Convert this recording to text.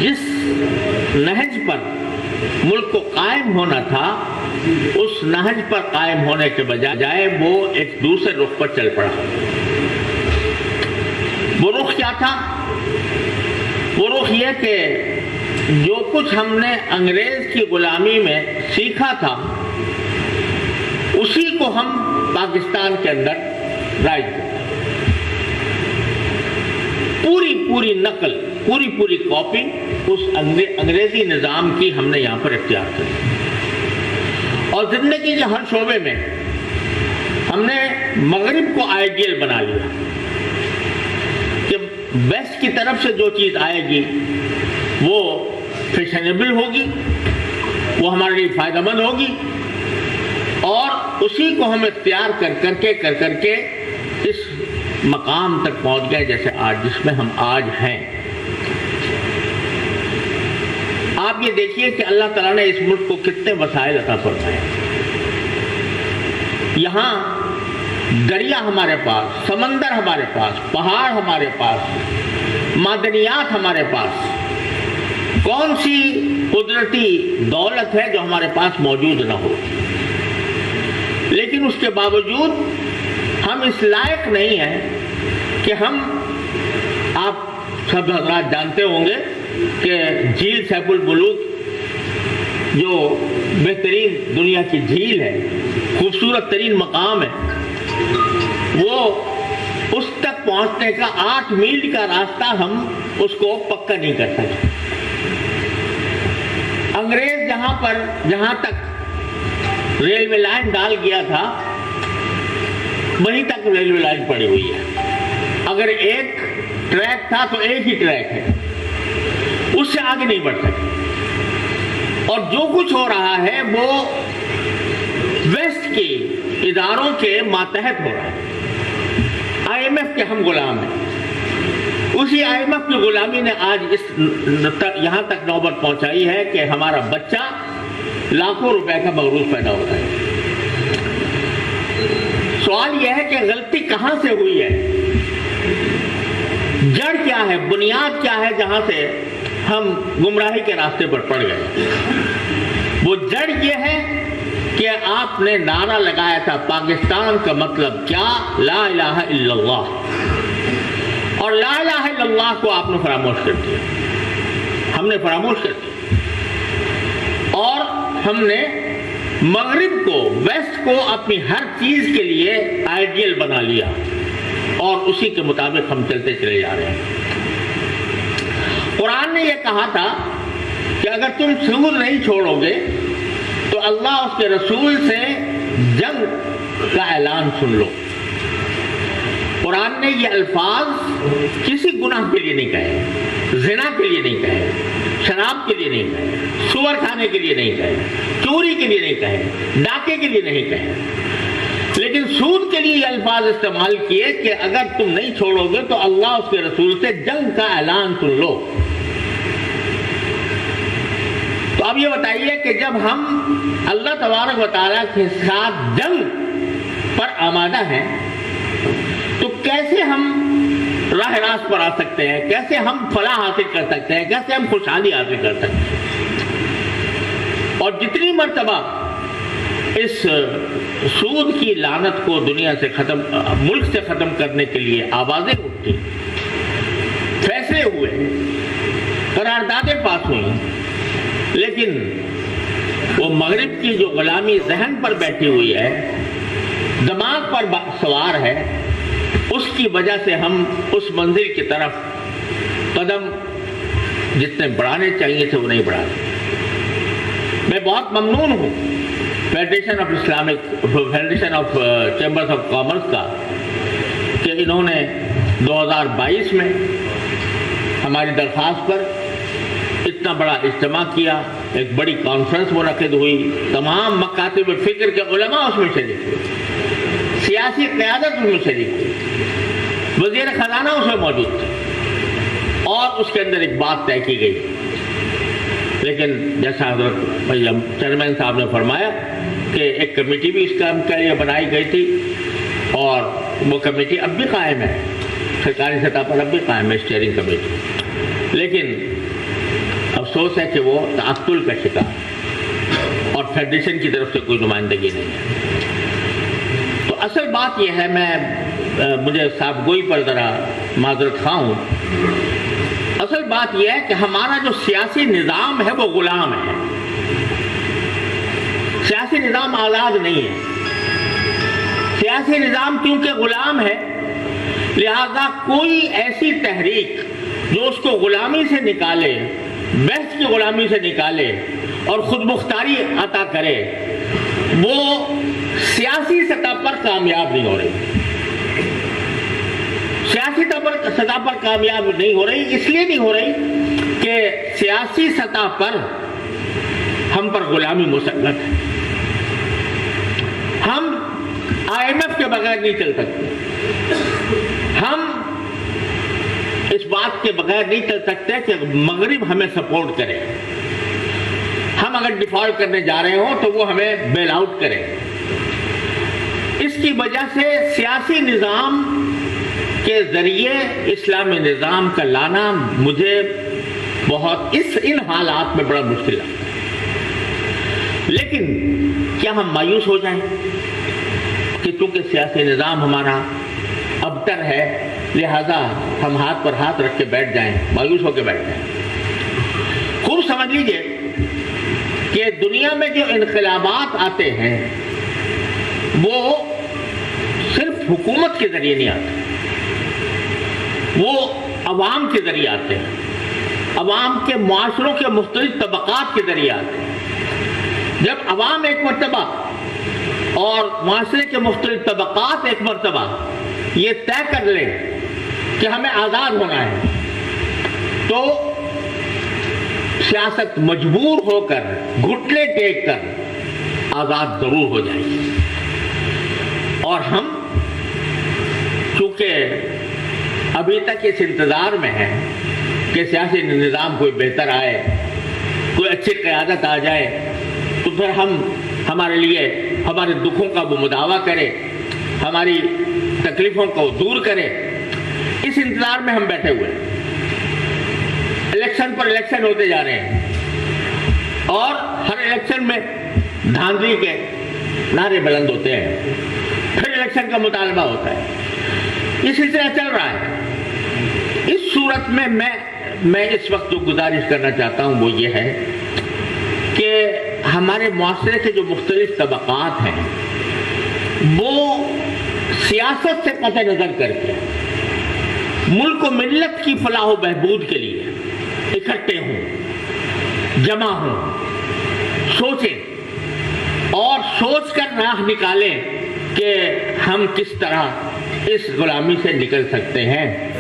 جس نہج پر ملک کو قائم ہونا تھا اس نہج پر قائم ہونے کے بجائے وہ ایک دوسرے رخ پر چل پڑا۔ وہ رخ کیا تھا؟ وہ رخ یہ کہ جو کچھ ہم نے انگریز کی غلامی میں سیکھا تھا اسی کو ہم پاکستان کے اندر رائج کرتے، پوری نقل، پوری کاپی اس انگریزی نظام کی ہم نے یہاں پر اختیار کی، اور زندگی کے ہر شعبے میں ہم نے مغرب کو آئیڈیل بنا لیا کہ ویسٹ کی طرف سے جو چیز آئے گی وہ فیشنیبل ہوگی، وہ ہمارے لیے فائدہ مند ہوگی، اور اسی کو ہم اختیار کر کے اس مقام تک پہنچ گئے جیسے آج، جس میں ہم آج ہیں۔ آپ یہ دیکھیے کہ اللہ تعالیٰ نے اس ملک کو کتنے وسائل عطا فرمائے۔ یہاں دریا ہمارے پاس، سمندر ہمارے پاس، پہاڑ ہمارے پاس، معدنیات ہمارے پاس، کون سی قدرتی دولت ہے جو ہمارے پاس موجود نہ ہو؟ لیکن اس کے باوجود ہم اس لائق نہیں ہیں کہ ہم، آپ سب حضرات جانتے ہوں گے کہ جھیل سیف الملوک جو بہترین دنیا کی جھیل ہے، خوبصورت ترین مقام ہے، وہ اس تک پہنچنے کا 8 میل کا راستہ ہم اس کو پکا نہیں کر سکتے۔ انگریز جہاں تک ریلوے لائن ڈال گیا تھا وہیں تک ریلوے لائن پڑی ہوئی ہے۔ اگر ایک ٹریک تھا تو ایک ہی ٹریک ہے، اس سے آگے نہیں بڑھ سکتے، اور جو کچھ ہو رہا ہے وہ ویسٹ کے اداروں کے ماتحت ہو رہا ہے۔ آئی ایم ایف کے ہم غلام ہیں، اسی آئی ایم ایف کی غلامی نے آج یہاں تک نوبت پہنچائی ہے کہ ہمارا بچہ لاکھوں روپے کا مغروض پیدا ہوتا ہے۔ سوال یہ ہے کہ غلطی کہاں سے ہوئی ہے، جڑ کیا ہے، بنیاد کیا ہے جہاں سے ہم گمراہی کے راستے پر پڑ گئے؟ وہ جڑ یہ ہے کہ آپ نے نعرہ لگایا تھا پاکستان کا مطلب کیا؟ لا الہ الا اللہ، اور لا الہ الا اللہ کو آپ نے فراموش کر دیا، ہم نے فراموش کر دیا، اور ہم نے مغرب کو، ویسٹ کو اپنی ہر چیز کے لیے آئیڈیل بنا لیا، اور اسی کے مطابق ہم چلتے چلے جا رہے ہیں۔ قرآن نے یہ کہا تھا کہ اگر تم سود نہیں چھوڑو گے تو اللہ اس کے رسول سے جنگ کا اعلان سن لو۔ قرآن نے یہ الفاظ کسی گناہ کے لیے نہیں کہے، زنا کے لیے نہیں کہے، شراب کے لیے نہیں کہے، سور کھانے کے لیے نہیں کہے، چوری کے لیے نہیں کہے، ڈاکے کے لیے نہیں کہے، لیکن سود کے لیے یہ الفاظ استعمال کیے کہ اگر تم نہیں چھوڑو گے تو اللہ اس کے رسول سے جنگ کا اعلان سن لو۔ تو اب یہ بتائیے کہ جب ہم اللہ تبارک و تعالیٰ کے ساتھ جنگ پر آمادہ ہیں تو کیسے ہم راہ راست پر آ سکتے ہیں؟ کیسے ہم فلاح حاصل کر سکتے ہیں؟ کیسے ہم خوشحالی حاصل کر سکتے ہیں؟ اور جتنی مرتبہ اس سود کی لعنت کو دنیا سے ملک سے ختم کرنے کے لیے آوازیں اٹھتی، فیصلے ہوئے، قراردادیں پاس ہوئی، لیکن وہ مغرب کی جو غلامی ذہن پر بیٹھی ہوئی ہے، دماغ پر سوار ہے، اس کی وجہ سے ہم اس منزل کی طرف قدم جتنے بڑھانے چاہیے تھے وہ نہیں بڑھا رہے۔ میں بہت ممنون ہوں federation of chambers of commerce کا کہ انہوں نے 2022 میں ہماری درخواست پر اتنا بڑا اجتماع کیا، ایک بڑی کانفرنس منعقد ہوئی، تمام مکاتب فکر کے علماء اس میں شریک ہوئے، سیاسی قیادت اس میں شریک ہوئی، وزیر خزانہ اس میں موجود تھے، اور اس کے اندر ایک بات طے کی گئی۔ لیکن جیسا حضرت چیئرمین صاحب نے فرمایا کہ ایک کمیٹی بھی اس کام کے لیے بنائی گئی تھی، اور وہ کمیٹی اب بھی قائم ہے، سرکاری سطح پر اب بھی قائم ہے اسٹیئرنگ کمیٹی، لیکن افسوس ہے کہ وہ تعطل کا شکار اور فیڈریشن کی طرف سے کوئی نمائندگی نہیں ہے۔ تو اصل بات یہ ہے، مجھے صاحب گوئی پر ذرا معذرت خواہ ہوں، اصل بات یہ ہے کہ ہمارا جو سیاسی نظام ہے وہ غلام ہے۔ سیاسی نظام آزاد نہیں ہے۔ سیاسی نظام کیونکہ غلام ہے، لہذا کوئی ایسی تحریک جو اس کو غلامی سے نکالے، بحث کی غلامی سے نکالے اور خود مختاری عطا کرے، وہ سیاسی سطح پر کامیاب نہیں ہو رہی۔ سیاسی سطح پر کامیاب نہیں ہو رہی، اس لیے نہیں ہو رہی کہ سیاسی سطح پر ہم پر غلامی مسلط ہے۔ ہم IMF کے بغیر نہیں چل سکتے، ہم اس بات کے بغیر نہیں چل سکتے کہ مغرب ہمیں سپورٹ کرے۔ ہم اگر ڈیفالٹ کرنے جا رہے ہوں تو وہ ہمیں بیل آؤٹ کرے۔ اس کی وجہ سے سیاسی نظام کے ذریعے اسلامی نظام کا لانا مجھے بہت ان حالات میں بڑا مشکل لگتا ہے۔ لیکن کیا ہم مایوس ہو جائیں کہ چونکہ سیاسی نظام ہمارا ابتر ہے لہذا ہم ہاتھ پر ہاتھ رکھ کے بیٹھ جائیں، مایوس ہو کے بیٹھ جائیں؟ خوب سمجھ لیجئے کہ دنیا میں جو انقلابات آتے ہیں وہ صرف حکومت کے ذریعے نہیں آتے، وہ عوام کے ذریعے آتے ہیں، عوام کے معاشروں کے مختلف طبقات کے ذریعے آتے ہیں۔ جب عوام ایک مرتبہ اور معاشرے کے مختلف طبقات ایک مرتبہ یہ طے کر لیں کہ ہمیں آزاد ہونا ہے تو سیاست مجبور ہو کر گھٹنے ٹیک کر آزاد ضرور ہو جائے گی۔ اور ہم چونکہ ابھی تک اس انتظار میں ہیں کہ سیاسی نظام کوئی بہتر آئے، کوئی اچھی قیادت آ جائے تو پھر ہمارے لیے ہمارے دکھوں کا وہ مداوع کرے، ہماری تکلیفوں کو دور کرے، اس انتظار میں ہم بیٹھے ہوئے ہیں۔ الیکشن پر الیکشن ہوتے جا رہے ہیں اور ہر الیکشن میں دھاندلی کے نعرے بلند ہوتے ہیں، پھر الیکشن کا مطالبہ ہوتا ہے، یہ سلسلہ چل رہا ہے۔ اس صورت میں میں اس وقت جو گزارش کرنا چاہتا ہوں وہ یہ ہے کہ ہمارے معاشرے کے جو مختلف طبقات ہیں وہ سیاست سے قطع نظر کر کے ملک و ملت کی فلاح و بہبود کے لیے اکٹھے ہوں، جمع ہوں، سوچیں اور سوچ کر راہ نکالیں کہ ہم کس طرح اس غلامی سے نکل سکتے ہیں۔